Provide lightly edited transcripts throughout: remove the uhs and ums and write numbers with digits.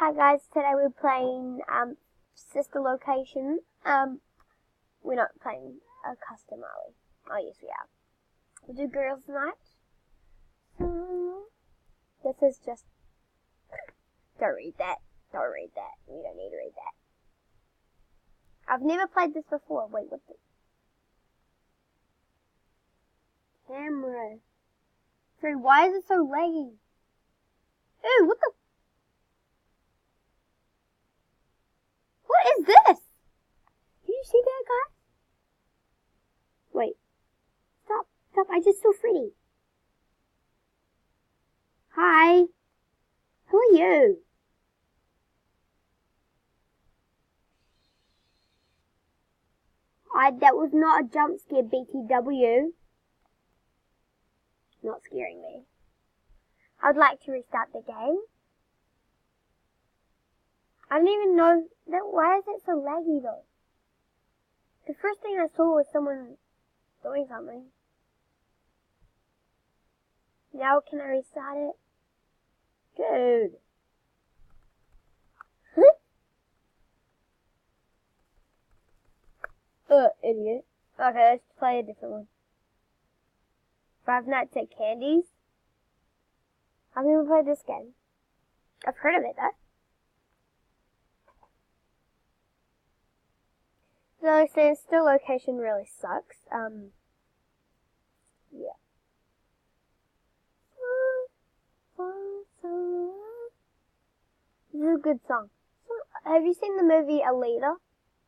Hi guys, today we're playing Sister Location. We're not playing a custom, are we? Oh yes we are. We'll do Girls Night. This is just... Don't read that. Don't read that. You don't need to read that. I've never played this before. Wait, what the... Camera. Sorry, why is it so laggy? Ew, what the... What is this? Did you see that, guy? Wait. Stop. Stop. I just saw Freddy. Hi. Who are you? That was not a jump scare, BTW. Not scaring me. I would like to restart the game. I don't even know that. Why is it so laggy though? The first thing I saw was someone doing something. Now can I restart it? Dude. Idiot. Okay, let's play a different one. Five Nights at Candy's. I've never played this game. I've heard of it though. So Sister Location really sucks. Yeah. This is a good song. Have you seen the movie Alita?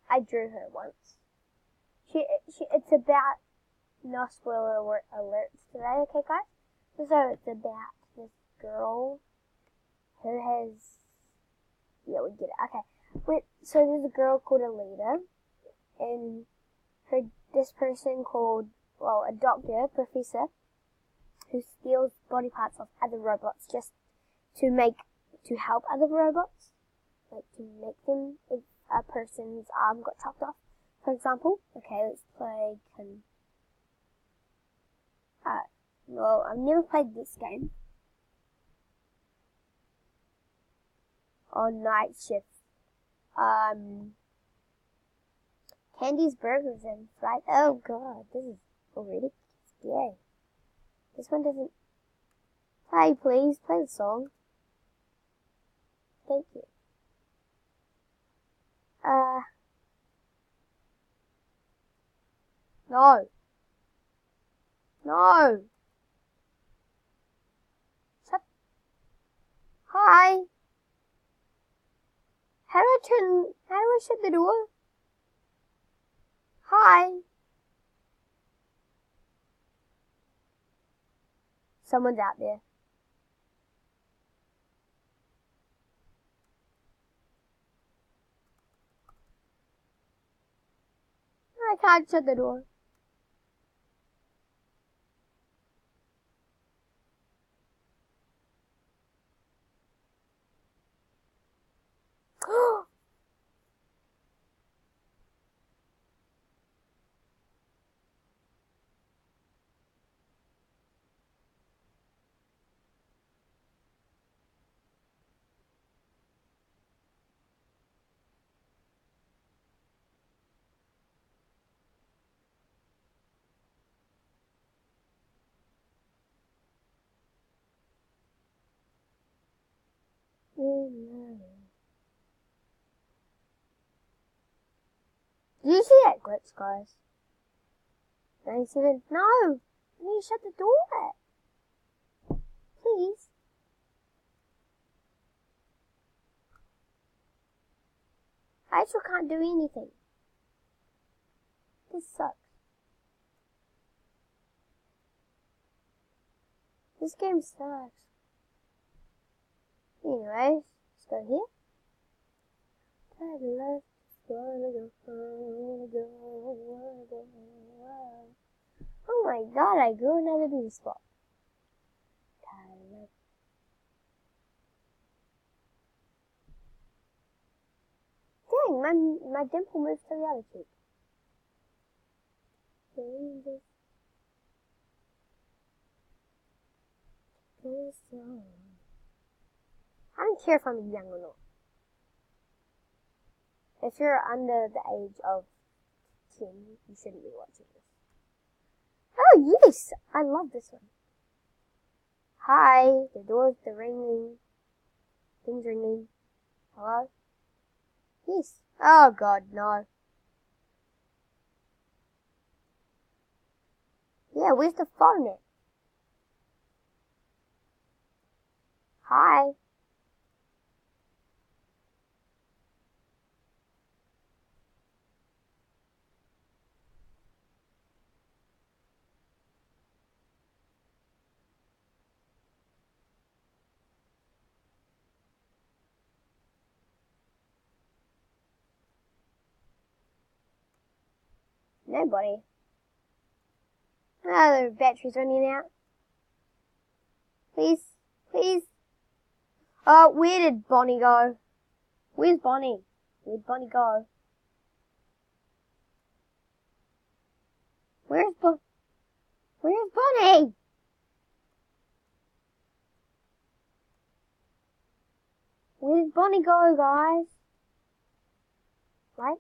I drew her once. It's about, no spoiler alerts today, okay guys? So it's about this girl who has, yeah, we get it, okay. So there's a girl called Alita, and this person called, well, a doctor, professor, who steals body parts of other robots just to help other robots, like to make them, if a person's arm got chopped off, for example. Okay, let's play, well, I've never played this game. On night shift. Candy's Burgers and Fried. Oh god, this is already scary. This one doesn't. Hey, please play the song. Thank you. No. No. Shut. Hi. How do I shut the door? Hi. Someone's out there. I can't shut the door. Did you see that glitch, guys? 97. No! I need to shut the door. Please. I still can't do anything. This sucks. This game sucks. Anyways, let's go here. Oh my god, I grew another beauty spot. Dang, my dimple moved to the other cheek. I don't care if I'm young or not. If you're under the age of 10, you shouldn't be watching this. Oh, yes! I love this one. Hi, the door's ringing. Things ringing. Hello? Yes. Oh, God, no. Yeah, where's the phone at? Hi. Nobody. Oh, the battery's running out. Please, please. Oh, where did Bonnie go? Where's Bonnie? Where'd Bonnie go? Where's Bonnie? Where did Bonnie go, guys? Right?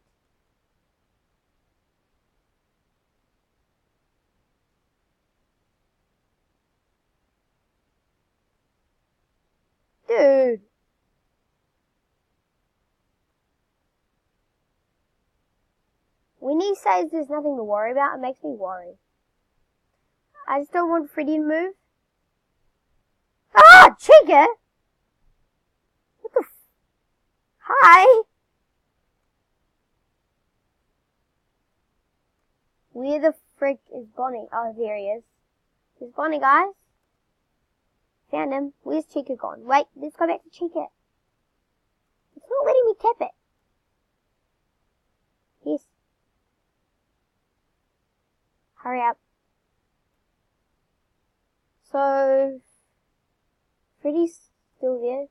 Dude. When he says there's nothing to worry about, it makes me worry. I just don't want Freddy to move. Ah, Chica! What the Hi! Where the frick is Bonnie? Oh, there he is. There's Bonnie, guys. Found him. Where's Chica gone? Wait, let's go back to Chica. It's not letting me tap it. Yes. Hurry up. So, Freddy's still there.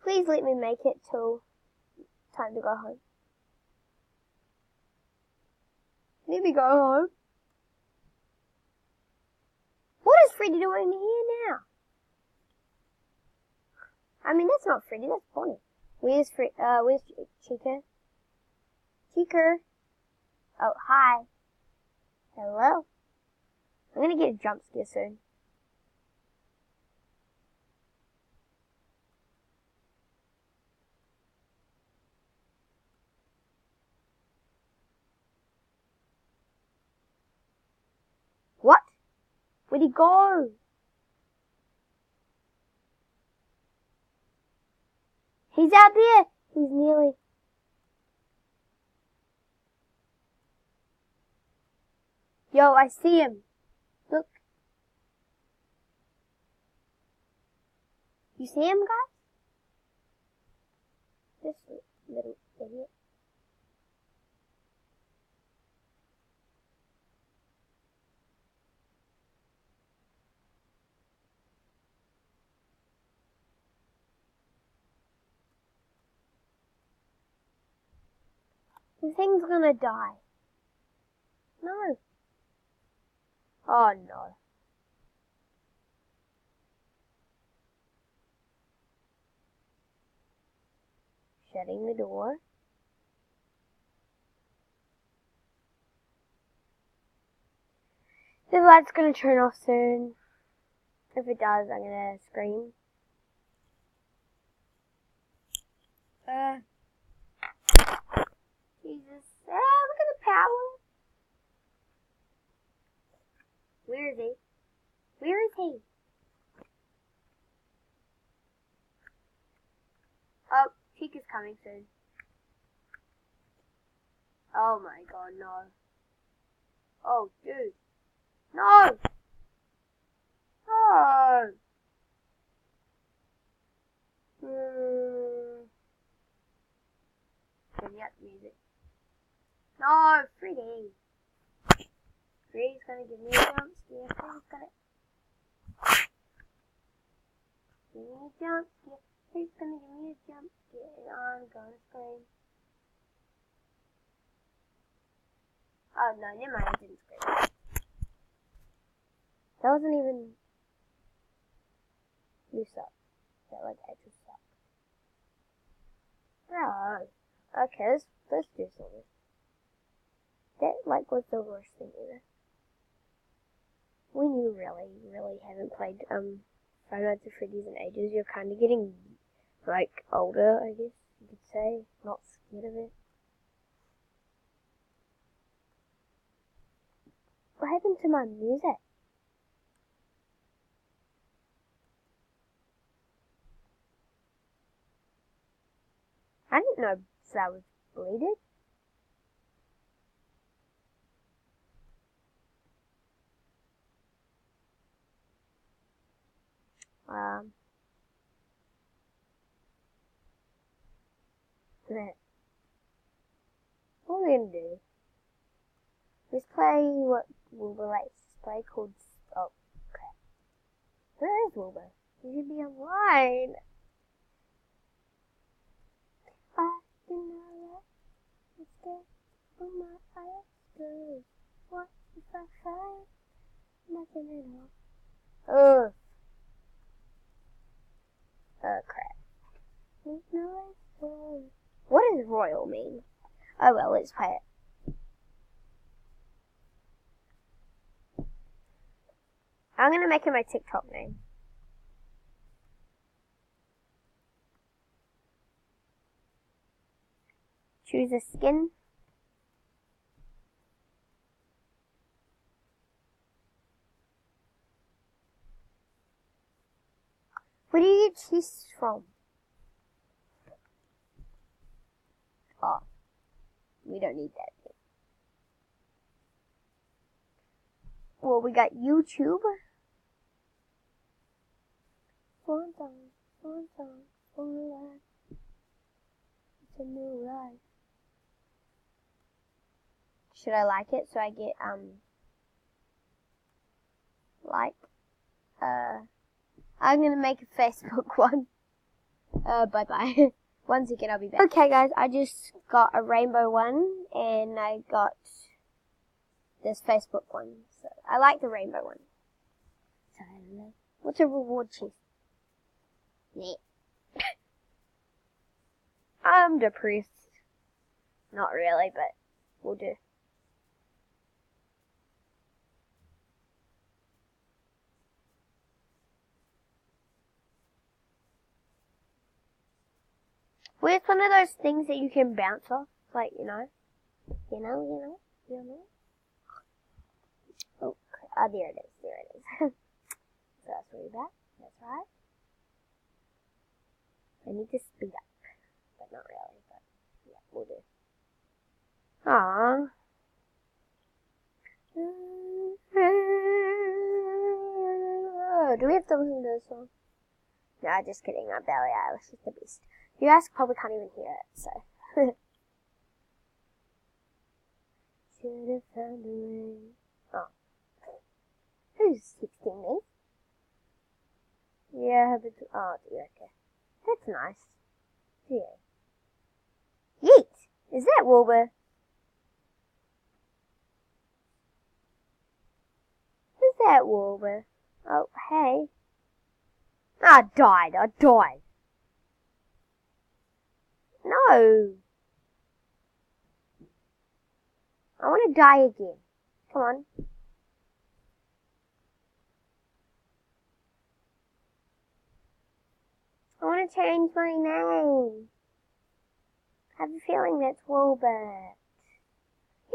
Please let me make it till time to go home. Let me go home. What is Freddy doing here now? I mean, that's not Freddy, that's Bonnie. Where's Chica? Chica? Oh, hi. Hello? I'm gonna get a jump scare soon. What? Where'd he go? He's out there. He's nearly. Yo, I see him. Look. You see him, guys? This little idiot. The thing's gonna die. No. Oh no. Shutting the door. The light's gonna turn off soon. If it does, I'm gonna scream. Jesus. Look at the power. Where is he? Where is he? Oh, Chica's coming soon. Oh my god, no. Oh, dude. No! No! Turning up the music. No, Freddy. Freddy's gonna give me a jump scare. Freddy's gonna give me a jump scare. Freddy's gonna give me a jump scare. And I'm gonna scream. Oh no, never mind, I didn't scream. That wasn't even loose up. that like actually suck. Bro. Okay, let's do something. That like was the worst thing ever. When you really haven't played Five Nights at Freddy's in ages, you're kinda getting like older, I guess you could say. Not scared of it. What happened to my music? I didn't know that was bleeded. What are we gonna do? Let's play what Wilbur likes to play called, oh crap. Where is Wilbur? He should be online. I do not like to stay on my eyes, 'cause what if I find nothing at all? Oh crap. What does royal mean? Oh well, let's play it. I'm gonna make it my TikTok name. Choose a skin. Where do you get cheese from? Oh, we don't need that. Well, we got YouTube. One song, one life. It's a new life. Should I like it so I get like I'm gonna make a Facebook one. Bye bye. One second, I'll be back. Okay guys, I just got a rainbow one and I got this Facebook one. So I like the rainbow one. So what's a reward chest? Yeah. I'm depressed. Not really, but we'll do. Where's one of those things that you can bounce off? Like, you know? Oh, there it is. So that's way back. That's right. I need to speed up. But not really, but yeah, we'll do. Aww. Do we have to listen to this song? No, just kidding. Not Billie Eilish. It's the beast. You guys probably can't even hear it, so. Should have found a way. Oh. Who's texting me? Yeah, but. Oh, dear, okay. That's nice. Yeah. Yeet! Is that Wilbur? Is that Wilbur? Oh, hey. I died. No. I want to die again. Come on. I want to change my name. I have a feeling that's Wilbert.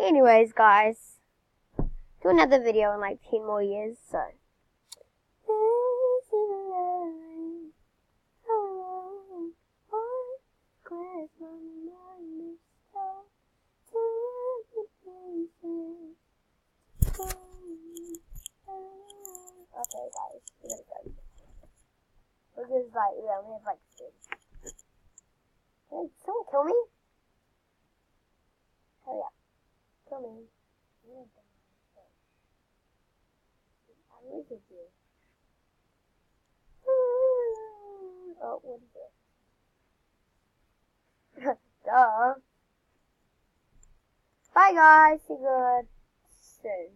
Anyways, guys. Do another video in like 10 more years, so. Okay, guys, we gotta go. Because, like, we only have, like, 3. Did someone kill me? Hurry up. Kill me. I loses you. Oh, what is it? Duh. Bye, guys. See you good soon.